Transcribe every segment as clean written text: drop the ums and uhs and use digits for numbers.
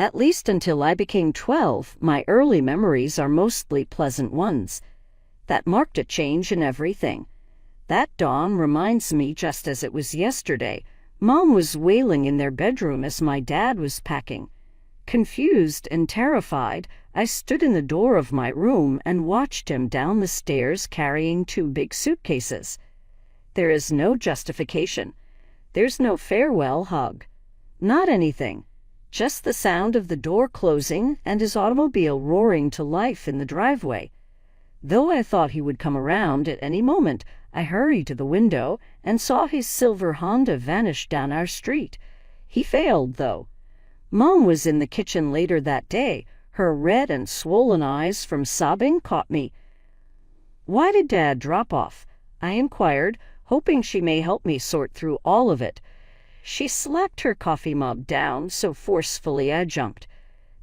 At least until I became 12, my early memories are mostly pleasant ones. That marked a change in everything. That dawn reminds me just as it was yesterday. Mom was wailing in their bedroom as my dad was packing. Confused and terrified, I stood in the door of my room and watched him down the stairs carrying 2 big suitcases. There is no justification. There's no farewell hug. Not anything. Just the sound of the door closing and his automobile roaring to life in the driveway. Though I thought he would come around at any moment, I hurried to the window and saw his silver Honda vanish down our street. He failed, though. Mom was in the kitchen later that day. Her red and swollen eyes from sobbing caught me. "Why did Dad drop off?" I inquired, hoping she may help me sort through all of it. She slapped her coffee mug down so forcefully I jumped.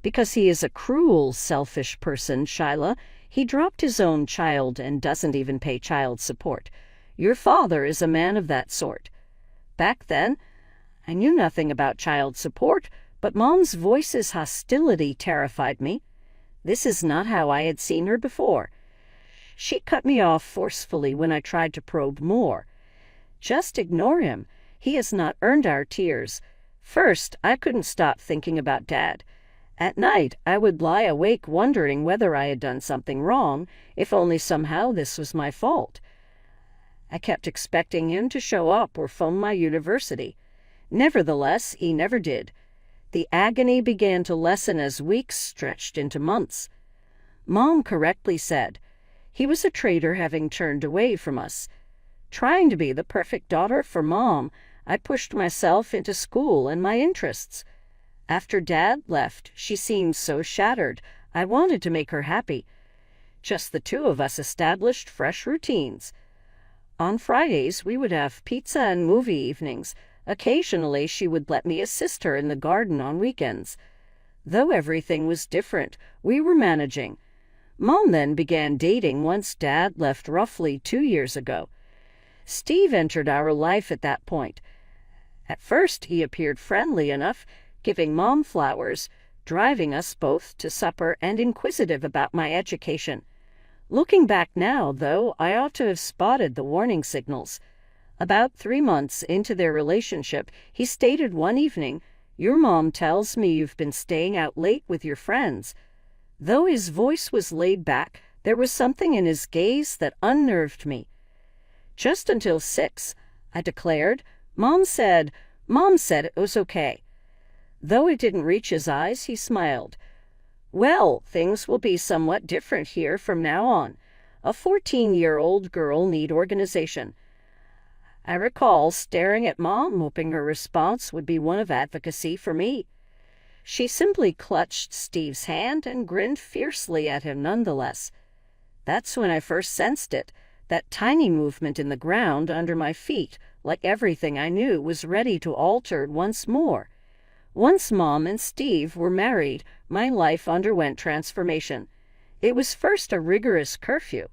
"Because he is a cruel, selfish person, Shyla. He dropped his own child and doesn't even pay child support. Your father is a man of that sort." Back then, I knew nothing about child support, but Mom's voice's hostility terrified me. This is not how I had seen her before. She cut me off forcefully when I tried to probe more. "Just ignore him. He has not earned our tears." First, I couldn't stop thinking about Dad. At night, I would lie awake wondering whether I had done something wrong, if only somehow this was my fault. I kept expecting him to show up or phone my university. Nevertheless, he never did. The agony began to lessen as weeks stretched into months. Mom correctly said, "He was a traitor having turned away from us." Trying to be the perfect daughter for Mom, I pushed myself into school and my interests. After Dad left, she seemed so shattered. I wanted to make her happy. Just the 2 of us established fresh routines. On Fridays, we would have pizza and movie evenings. Occasionally, she would let me assist her in the garden on weekends. Though everything was different, we were managing. Mom then began dating once Dad left roughly 2 years ago. Steve entered our life at that point. At first, he appeared friendly enough, giving Mom flowers, driving us both to supper, and inquisitive about my education. Looking back now, though, I ought to have spotted the warning signals. About 3 months into their relationship, he stated one evening, "Your mom tells me you've been staying out late with your friends." Though his voice was laid back, there was something in his gaze that unnerved me. "Just until 6, I declared. Mom said it was okay." Though it didn't reach his eyes, he smiled. "Well, things will be somewhat different here from now on. A 14-year-old girl need organization." I recall staring at Mom, hoping her response would be one of advocacy for me. She simply clutched Steve's hand and grinned fiercely at him nonetheless. That's when I first sensed it, that tiny movement in the ground under my feet, like everything I knew, was ready to alter once more. Once Mom and Steve were married, my life underwent transformation. It was first a rigorous curfew.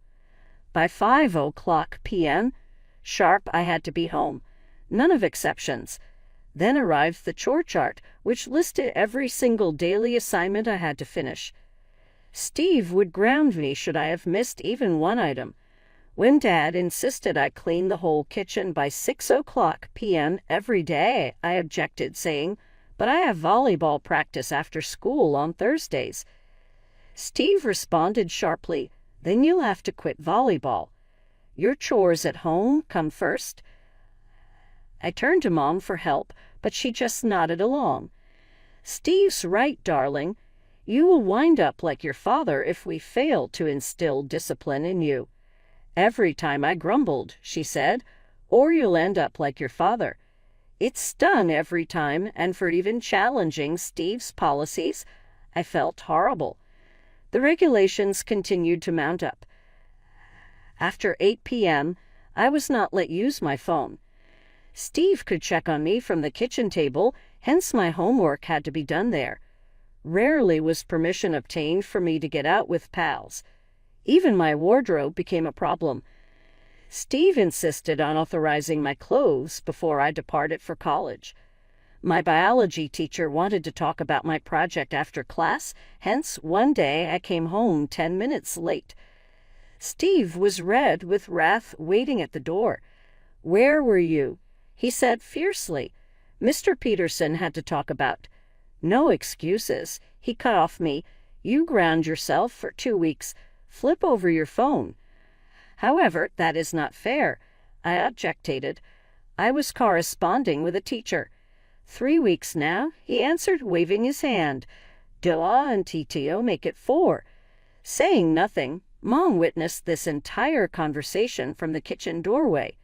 By 5:00 p.m. sharp, I had to be home. None of exceptions. Then arrived the chore chart, which listed every single daily assignment I had to finish. Steve would ground me should I have missed even one item. When Dad insisted I clean the whole kitchen by 6:00 p.m. every day, I objected, saying, "But I have volleyball practice after school on Thursdays." Steve responded sharply, "Then you'll have to quit volleyball. Your chores at home come first." I turned to Mom for help, but she just nodded along. "Steve's right, darling. You will wind up like your father if we fail to instill discipline in you." Every time I grumbled, she said, "Or you'll end up like your father." It stung every time, and for even challenging Steve's policies, I felt horrible. The regulations continued to mount up. After 8 p.m., I was not let use my phone. Steve could check on me from the kitchen table, hence my homework had to be done there. Rarely was permission obtained for me to get out with pals. Even my wardrobe became a problem. Steve insisted on authorizing my clothes before I departed for college. My biology teacher wanted to talk about my project after class, hence one day I came home 10 minutes late. Steve was red with wrath, waiting at the door. "Where were you?" he said fiercely. "Mr. Peterson had to talk about." "No excuses," he cut off me. "You ground yourself for 2 weeks. Flip over your phone." "However, that is not fair," I objected. "I was corresponding with a teacher." 3 weeks now," he answered, waving his hand. "Dilla and Tito make it 4. Saying nothing, Mom witnessed this entire conversation from the kitchen doorway.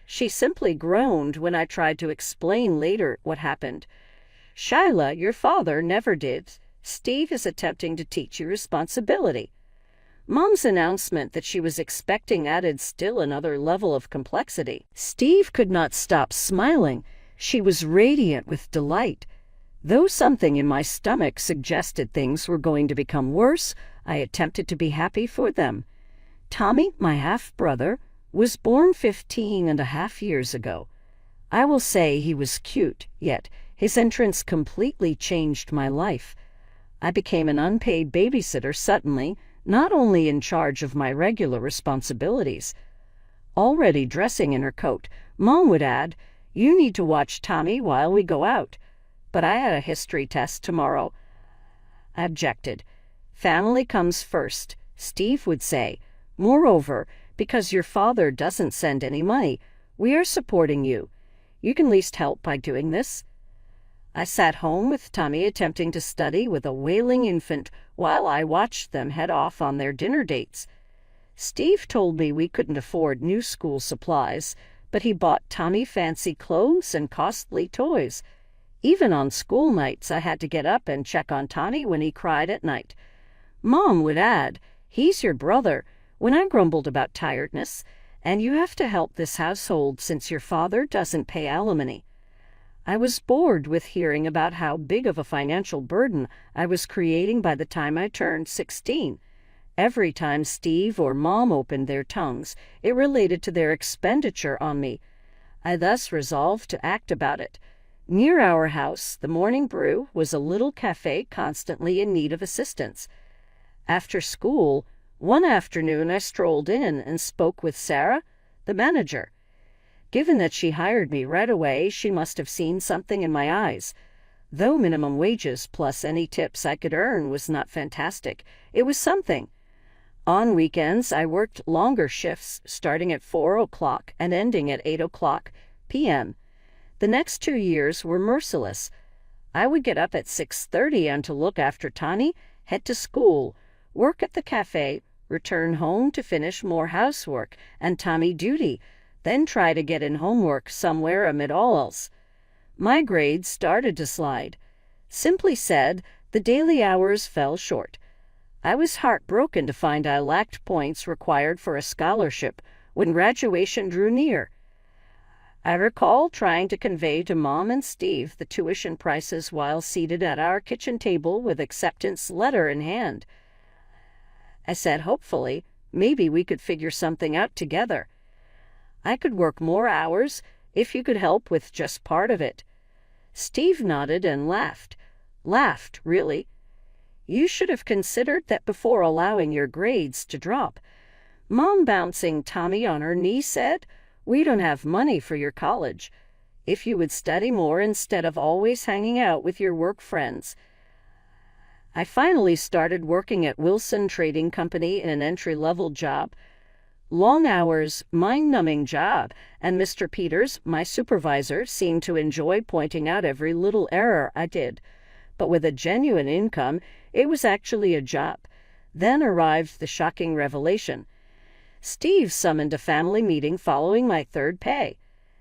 She simply groaned when I tried to explain later what happened. "Shyla, your father never did. Steve is attempting to teach you responsibility." Mom's announcement that she was expecting added still another level of complexity. Steve could not stop smiling. She was radiant with delight. Though something in my stomach suggested things were going to become worse, I attempted to be happy for them. Tommy, my half-brother, was born 15.5 years ago. I will say he was cute, yet his entrance completely changed my life. I became an unpaid babysitter suddenly, not only in charge of my regular responsibilities. Already dressing in her coat, Mom would add, "You need to watch Tommy while we go out." "But I had a history test tomorrow." I objected. "Family comes first," Steve would say. "Moreover, because your father doesn't send any money, we are supporting you. You can least help by doing this." I sat home with Tommy attempting to study with a wailing infant while I watched them head off on their dinner dates. Steve told me we couldn't afford new school supplies, but he bought Tommy fancy clothes and costly toys. Even on school nights, I had to get up and check on Tommy when he cried at night. Mom would add, "He's your brother," when I grumbled about tiredness, "and you have to help this household since your father doesn't pay alimony." I was bored with hearing about how big of a financial burden I was creating by the time I turned 16. Every time Steve or Mom opened their tongues, it related to their expenditure on me. I thus resolved to act about it. Near our house, the Morning Brew was a little cafe constantly in need of assistance. After school, one afternoon I strolled in and spoke with Sarah, the manager. Given that she hired me right away, she must have seen something in my eyes. Though minimum wages plus any tips I could earn was not fantastic, it was something. On weekends, I worked longer shifts, starting at 4 o'clock and ending at 8 o'clock p.m. The next 2 years were merciless. I would get up at 6:30 and to look after Tani, head to school, work at the cafe, return home to finish more housework and Tommy duty, then try to get in homework somewhere amid all else. My grades started to slide. Simply said, the daily hours fell short. I was heartbroken to find I lacked points required for a scholarship when graduation drew near. I recall trying to convey to Mom and Steve the tuition prices while seated at our kitchen table with acceptance letter in hand. I said, hopefully, maybe we could figure something out together. I could work more hours if you could help with just part of it. Steve nodded and laughed. Laughed, really. You should have considered that before allowing your grades to drop. Mom, bouncing Tommy on her knee, said, "We don't have money for your college. If you would study more instead of always hanging out with your work friends." I finally started working at Wilson Trading Company in an entry-level job. Long hours, mind-numbing job, and Mr. Peters, my supervisor, seemed to enjoy pointing out every little error I did. But with a genuine income, it was actually a job. Then arrived the shocking revelation. Steve summoned a family meeting following my third pay.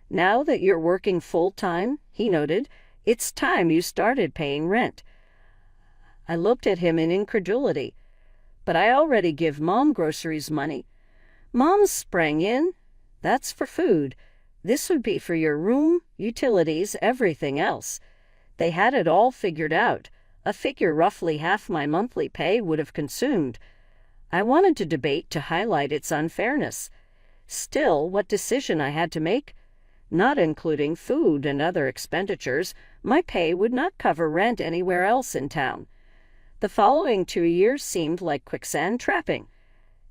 "Now that you're working full-time," he noted, "it's time you started paying rent." I looked at him in incredulity. "But I already give Mom groceries money." Mom sprang in. "That's for food. This would be for your room, utilities, everything else." They had it all figured out, a figure roughly half my monthly pay would have consumed. I wanted to debate to highlight its unfairness. Still, what decision I had to make? Not including food and other expenditures, my pay would not cover rent anywhere else in town. The following 2 years seemed like quicksand trapping.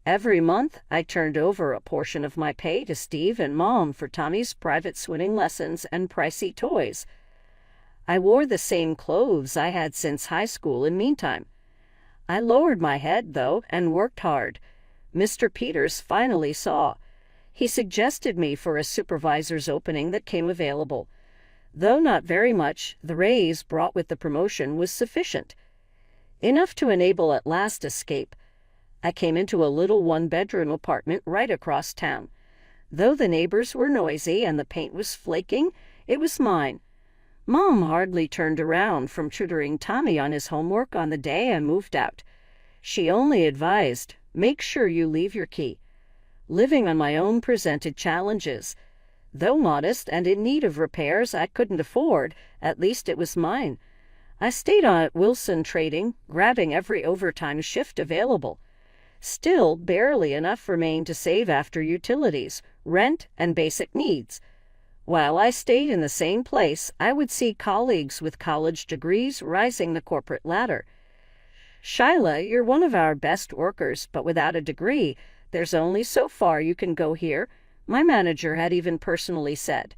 Every month, I turned over a portion of my pay to Steve and Mom for Tommy's private swimming lessons and pricey toys. I wore the same clothes I had since high school in meantime. I lowered my head, though, and worked hard. Mr. Peters finally saw. He suggested me for a supervisor's opening that came available. Though not very much, the raise brought with the promotion was sufficient. Enough to enable at last escape. I came into a little one-bedroom apartment right across town. Though the neighbors were noisy and the paint was flaking, it was mine. Mom hardly turned around from tutoring Tommy on his homework on the day I moved out. She only advised, "Make sure you leave your key." Living on my own presented challenges. Though modest and in need of repairs I couldn't afford, at least it was mine. I stayed on at Wilson Trading, grabbing every overtime shift available. Still, barely enough remained to save after utilities, rent, and basic needs. While I stayed in the same place, I would see colleagues with college degrees rising the corporate ladder. "Shyla, you're one of our best workers, but without a degree, there's only so far you can go here," my manager had even personally said.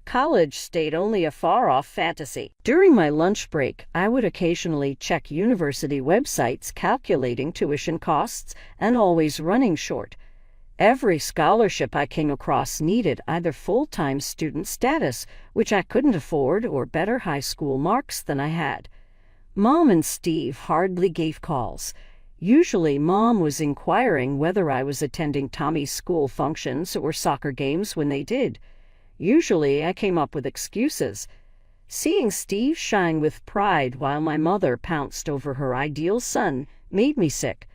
College stayed only a far-off fantasy. During my lunch break, I would occasionally check university websites calculating tuition costs and always running short. Every scholarship I came across needed either full-time student status, which I couldn't afford, or better high school marks than I had. Mom and Steve hardly gave calls. Usually, Mom was inquiring whether I was attending Tommy's school functions or soccer games when they did. Usually, I came up with excuses. Seeing Steve shine with pride while my mother pounced over her ideal son made me sick.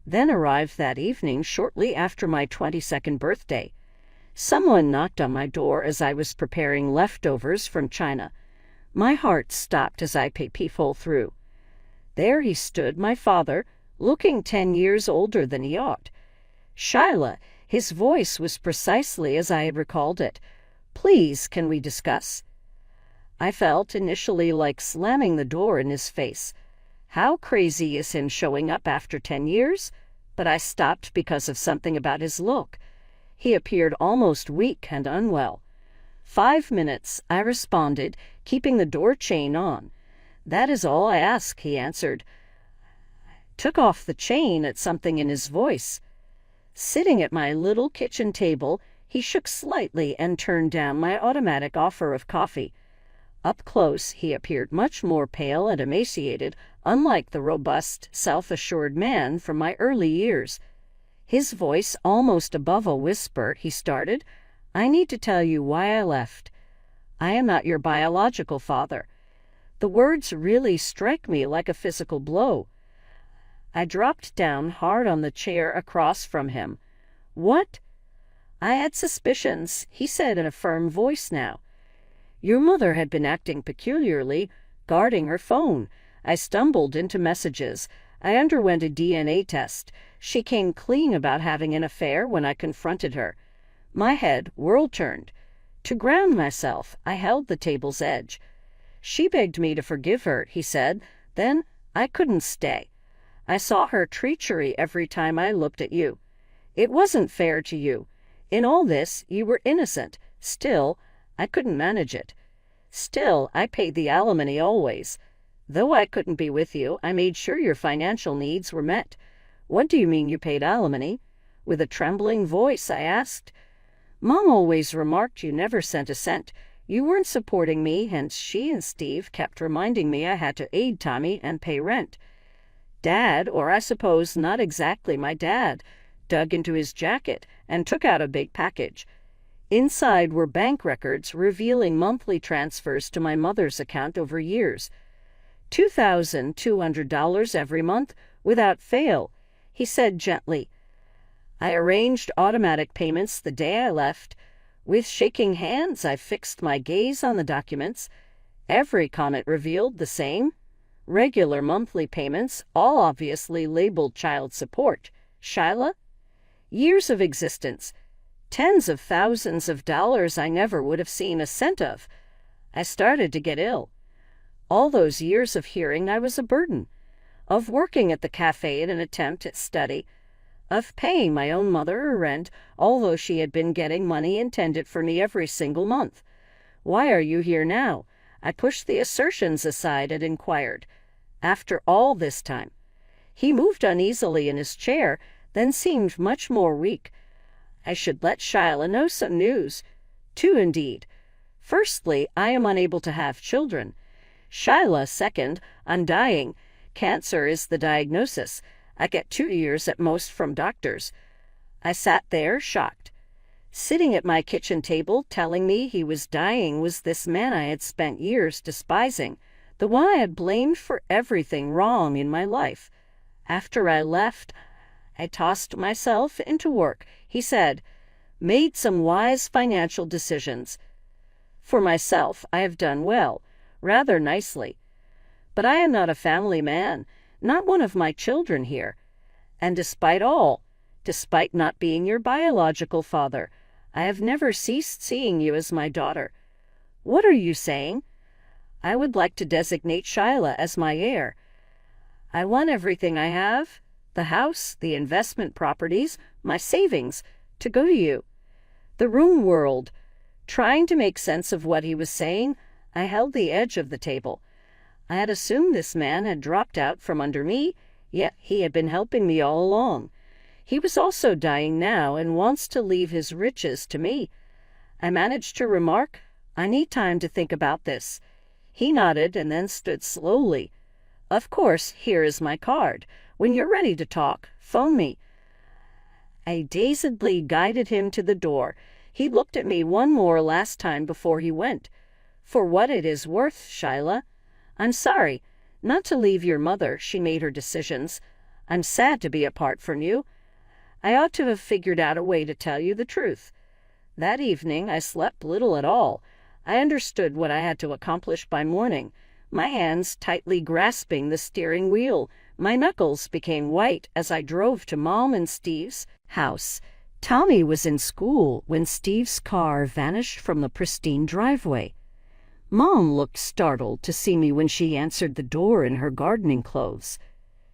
Then arrived that evening shortly after my 22nd birthday. Someone knocked on my door as I was preparing leftovers from China. My heart stopped as I peephole through. There he stood, my father, looking 10 years older than he ought. "Shyla," his voice was precisely as I had recalled it. "Please, can we discuss?" I felt initially like slamming the door in his face. How crazy is him showing up after 10 years? But I stopped because of something about his look. He appeared almost weak and unwell. 5 minutes, I responded, keeping the door chain on. "That is all I ask," he answered. Took off the chain at something in his voice. Sitting at my little kitchen table, he shook slightly and turned down my automatic offer of coffee. Up close, he appeared much more pale and emaciated, unlike the robust, self-assured man from my early years. His voice almost above a whisper, he started, "I need to tell you why I left. I am not your biological father." The words really strike me like a physical blow. I dropped down hard on the chair across from him. "What?" "I had suspicions," he said in a firm voice now. "Your mother had been acting peculiarly, guarding her phone. I stumbled into messages. I underwent a DNA test. She came clean about having an affair when I confronted her." My head world-turned. To ground myself, I held the table's edge. "She begged me to forgive her," he said. "Then I couldn't stay. I saw her treachery every time I looked at you. It wasn't fair to you. In all this, you were innocent. Still, I couldn't manage it. Still, I paid the alimony always. Though I couldn't be with you, I made sure your financial needs were met." "What do you mean you paid alimony?" With a trembling voice, I asked. "Mom always remarked you never sent a cent. You weren't supporting me, and she and Steve kept reminding me I had to aid Tommy and pay rent. Dad, or I suppose not exactly my dad, dug into his jacket and took out a big package. Inside were bank records revealing monthly transfers to my mother's account over years. $2,200 every month, without fail," he said gently. I arranged automatic payments the day I left. With shaking hands, I fixed my gaze on the documents. Every comment revealed the same. Regular monthly payments, all obviously labeled child support. Shyla? Years of existence. Tens of thousands of dollars I never would have seen a cent of. I started to get ill. All those years of hearing I was a burden, of working at the cafe in an attempt at study, of paying my own mother her rent, although she had been getting money intended for me every single month. Why are you here now? I pushed the assertions aside and inquired. After all this time. He moved uneasily in his chair, then seemed much more weak. I should let Shyla know some news. Two, indeed. Firstly, I am unable to have children. Shyla, second, I'm dying. Cancer is the diagnosis. I get 2 years at most from doctors. I sat there, shocked. Sitting at my kitchen table, telling me he was dying, was this man I had spent years despising, the one I had blamed for everything wrong in my life. After I left, I tossed myself into work, he said, made some wise financial decisions. For myself, I have done well, rather nicely. But I am not a family man, not one of my children here. And despite all, despite not being your biological father, I have never ceased seeing you as my daughter. What are you saying? I would like to designate Shyla as my heir. I want everything I have, the house, the investment properties, my savings, to go to you. The room whirled. Trying to make sense of what he was saying, I held the edge of the table. I had assumed this man had dropped out from under me, yet he had been helping me all along. He was also dying now and wants to leave his riches to me. I managed to remark, I need time to think about this. He nodded and then stood slowly. Of course, here is my card. When you're ready to talk, phone me. I dazedly guided him to the door. He looked at me one more last time before he went. For what it is worth, Shyla. I'm sorry. Not to leave your mother, she made her decisions. I'm sad to be apart from you. I ought to have figured out a way to tell you the truth. That evening I slept little at all. I understood what I had to accomplish by morning. My hands tightly grasping the steering wheel. My knuckles became white as I drove to Mom and Steve's house. Tommy was in school when Steve's car vanished from the pristine driveway. Mom looked startled to see me when she answered the door in her gardening clothes.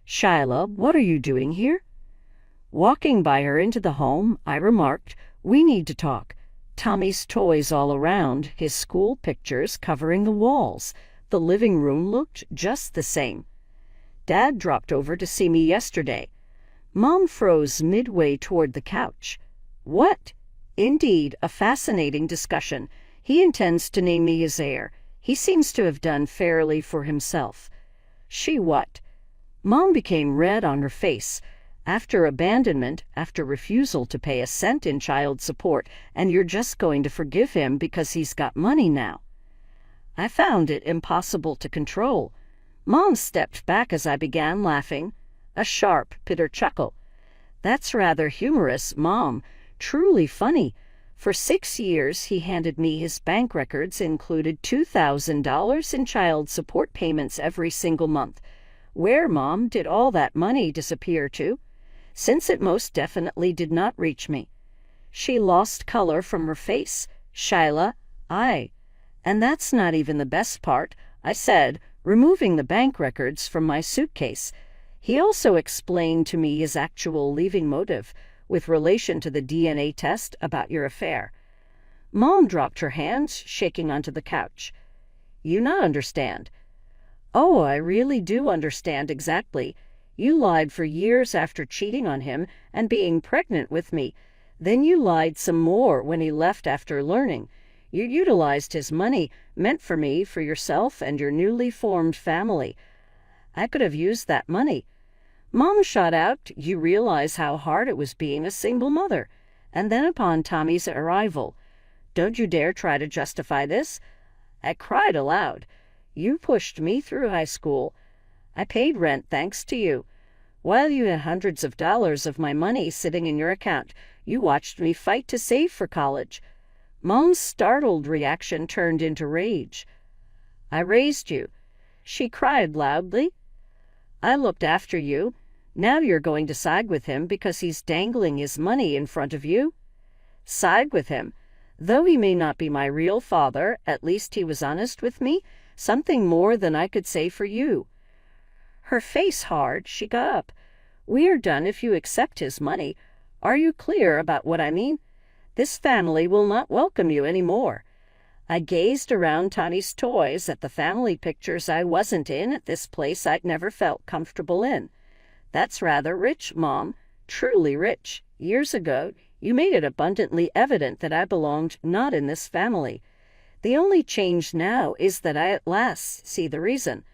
Shyla, what are you doing here? Walking by her into the home, I remarked, we need to talk. Tommy's toys all around, his school pictures covering the walls. The living room looked just the same. Dad dropped over to see me yesterday. Mom froze midway toward the couch. What? Indeed, a fascinating discussion. He intends to name me his heir. He seems to have done fairly for himself. She what? Mom became red on her face. After abandonment, after refusal to pay a cent in child support, and you're just going to forgive him because he's got money now. I found it impossible to control. Mom stepped back as I began laughing, a sharp, bitter chuckle. That's rather humorous, Mom. Truly funny. For 6 years, he handed me his bank records, included $2,000 in child support payments every single month. Where, Mom, did all that money disappear to? Since it most definitely did not reach me. She lost color from her face. Shyla, and that's not even the best part, I said, removing the bank records from my suitcase. He also explained to me his actual leaving motive, with relation to the DNA test about your affair. Mom dropped her hands, shaking onto the couch. You not understand. Oh, I really do understand exactly. You lied for years after cheating on him and being pregnant with me. Then you lied some more when he left after learning. You utilized his money, meant for me, for yourself and your newly formed family. I could have used that money. Mom shot out, you realize how hard it was being a single mother. And then upon Tommy's arrival, don't you dare try to justify this. I cried aloud. You pushed me through high school. I paid rent thanks to you. While you had hundreds of dollars of my money sitting in your account, you watched me fight to save for college. Mom's startled reaction turned into rage. I raised you. She cried loudly. I looked after you. Now you're going to side with him because he's dangling his money in front of you? side with him. Though he may not be my real father, at least he was honest with me, something more than I could say for you." Her face hard, she got up. "We are done if you accept his money. Are you clear about what I mean? This family will not welcome you any more." I gazed around Tani's toys at the family pictures I wasn't in at this place I'd never felt comfortable in. "That's rather rich, Mom. Truly rich. Years ago, you made it abundantly evident that I belonged not in this family. The only change now is that I at last see the reason.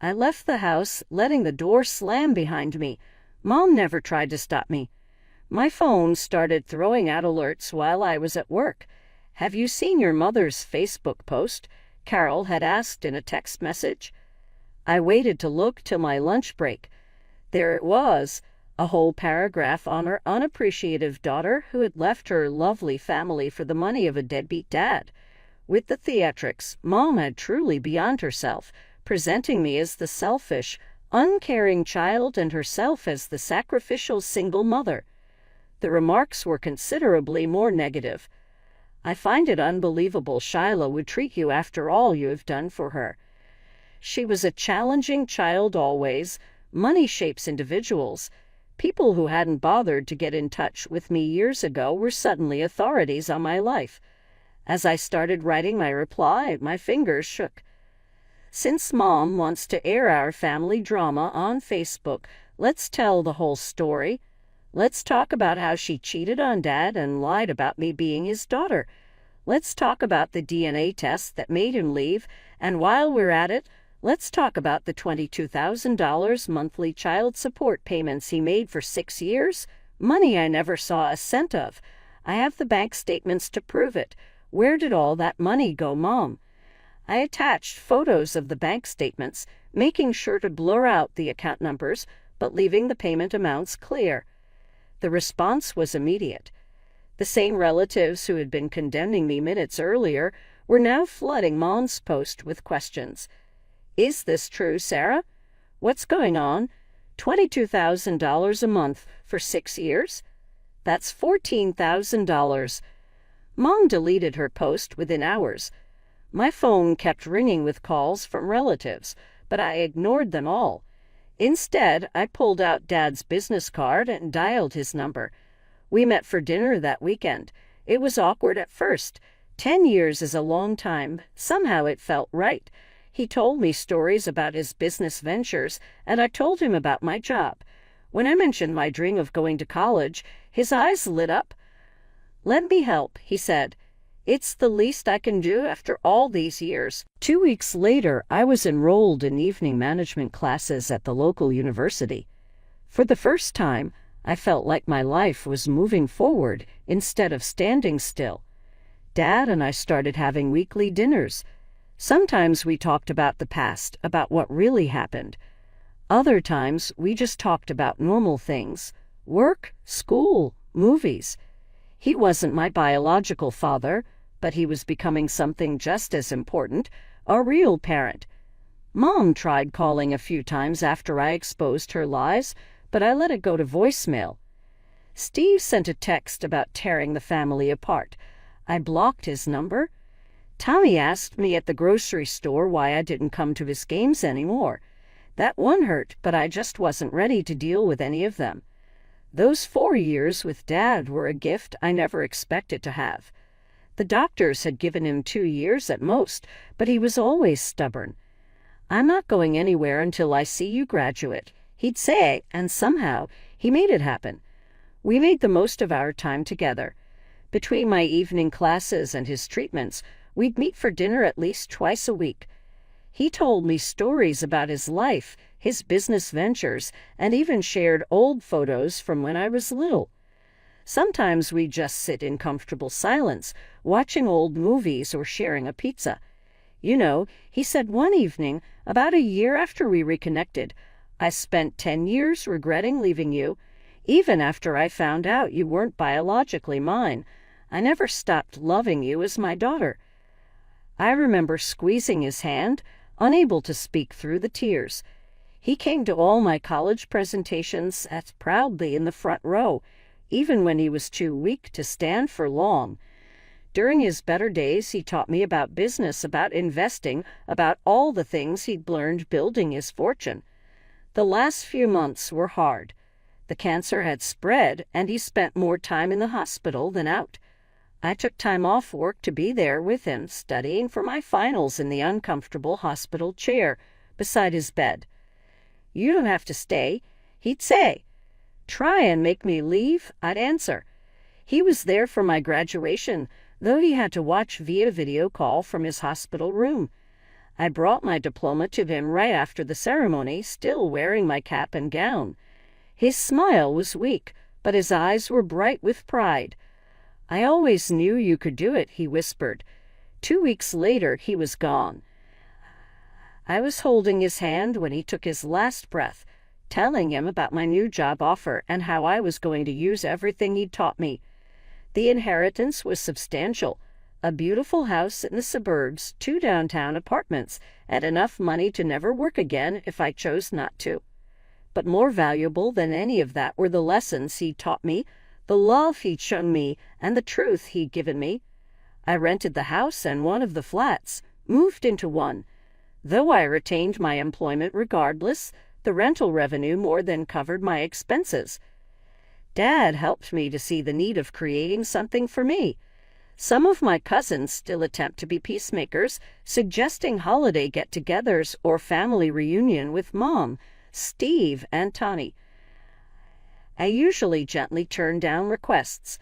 I left the house, letting the door slam behind me. Mom never tried to stop me. My phone started throwing out alerts while I was at work. 'Have you seen your mother's Facebook post?' Carol had asked in a text message. I waited to look till my lunch break. There it was, a whole paragraph on her unappreciative daughter who had left her lovely family for the money of a deadbeat dad. With the theatrics, Mom had truly beyond herself, presenting me as the selfish, uncaring child and herself as the sacrificial single mother. The remarks were considerably more negative. 'I find it unbelievable Shiloh would treat you after all you have done for her. She was a challenging child always. Money shapes individuals. People who hadn't bothered to get in touch with me years ago were suddenly authorities on my life.' As I started writing my reply, my fingers shook. 'Since Mom wants to air our family drama on Facebook, let's tell the whole story. Let's talk about how she cheated on Dad and lied about me being his daughter. Let's talk about the DNA test that made him leave, and while we're at it, let's talk about the $22,000 monthly child support payments he made for 6 years, money I never saw a cent of. I have the bank statements to prove it. Where did all that money go, Mom?' I attached photos of the bank statements, making sure to blur out the account numbers, but leaving the payment amounts clear. The response was immediate. The same relatives who had been condemning me minutes earlier were now flooding Mom's post with questions. 'Is this true, Sarah? What's going on? $22,000 a month for 6 years? That's $14,000. Mom deleted her post within hours. My phone kept ringing with calls from relatives, but I ignored them all. Instead, I pulled out Dad's business card and dialed his number. We met for dinner that weekend. It was awkward at first. 10 years is a long time. Somehow it felt right. He told me stories about his business ventures, and I told him about my job. When I mentioned my dream of going to college, his eyes lit up. 'Let me help,' he said. 'It's the least I can do after all these years.' 2 weeks later, I was enrolled in evening management classes at the local university. For the first time, I felt like my life was moving forward instead of standing still. Dad and I started having weekly dinners. Sometimes we talked about the past, about what really happened. Other times, we just talked about normal things: work, school, movies. He wasn't my biological father, but he was becoming something just as important, a real parent. Mom tried calling a few times after I exposed her lies, but I let it go to voicemail. Steve sent a text about tearing the family apart. I blocked his number. Tommy asked me at the grocery store why I didn't come to his games anymore. That one hurt, but I just wasn't ready to deal with any of them. Those 4 years with Dad were a gift I never expected to have. The doctors had given him 2 years at most, but he was always stubborn. 'I'm not going anywhere until I see you graduate,' he'd say, and somehow he made it happen. We made the most of our time together. Between my evening classes and his treatments, we'd meet for dinner at least twice a week. He told me stories about his life, his business ventures, and even shared old photos from when I was little. Sometimes we'd just sit in comfortable silence, watching old movies or sharing a pizza. You know, he said one evening, about a year after we reconnected, 'I spent 10 years regretting leaving you. Even after I found out you weren't biologically mine, I never stopped loving you as my daughter.' I remember squeezing his hand, unable to speak through the tears. He came to all my college presentations, sat proudly in the front row, even when he was too weak to stand for long. During his better days, he taught me about business, about investing, about all the things he'd learned building his fortune. The last few months were hard. The cancer had spread, and he spent more time in the hospital than out. I took time off work to be there with him, studying for my finals in the uncomfortable hospital chair beside his bed. "You don't have to stay," he'd say. "Try and make me leave," I'd answer. He was there for my graduation, though he had to watch via video call from his hospital room. I brought my diploma to him right after the ceremony, still wearing my cap and gown. His smile was weak, but his eyes were bright with pride. "I always knew you could do it," he whispered. 2 weeks later, he was gone. I was holding his hand when he took his last breath, telling him about my new job offer and how I was going to use everything he'd taught me. The inheritance was substantial: a beautiful house in the suburbs, 2 downtown apartments, and enough money to never work again if I chose not to. But more valuable than any of that were the lessons he'd taught me, the love he'd shown me, and the truth he'd given me. I rented the house and one of the flats, moved into one. Though I retained my employment regardless, the rental revenue more than covered my expenses. Dad helped me to see the need of creating something for me. Some of my cousins still attempt to be peacemakers, suggesting holiday get-togethers or family reunion with Mom, Steve, and Tommy. I usually gently turn down requests.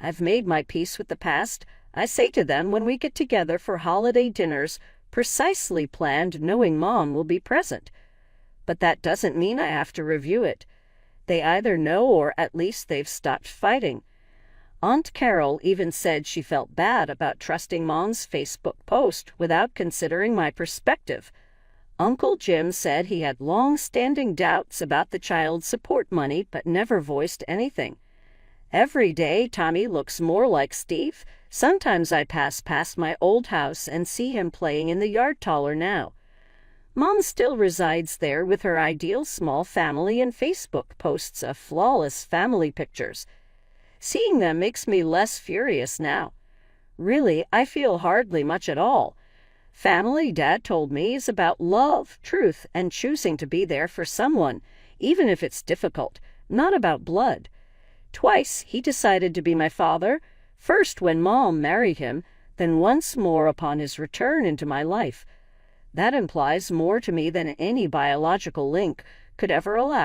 "I've made my peace with the past," I say to them when we get together for holiday dinners, precisely planned knowing Mom will be present. But that doesn't mean I have to review it. They either know or at least they've stopped fighting. Aunt Carol even said she felt bad about trusting Mom's Facebook post without considering my perspective. Uncle Jim said he had long-standing doubts about the child support money but never voiced anything. Every day Tommy looks more like Steve. Sometimes I pass past my old house and see him playing in the yard taller now. Mom still resides there with her ideal small family and Facebook posts of flawless family pictures. Seeing them makes me less furious now. Really, I feel hardly much at all. Family, Dad told me, is about love, truth, and choosing to be there for someone, even if it's difficult, not about blood. Twice he decided to be my father, first when Mom married him, then once more upon his return into my life. That implies more to me than any biological link could ever allow.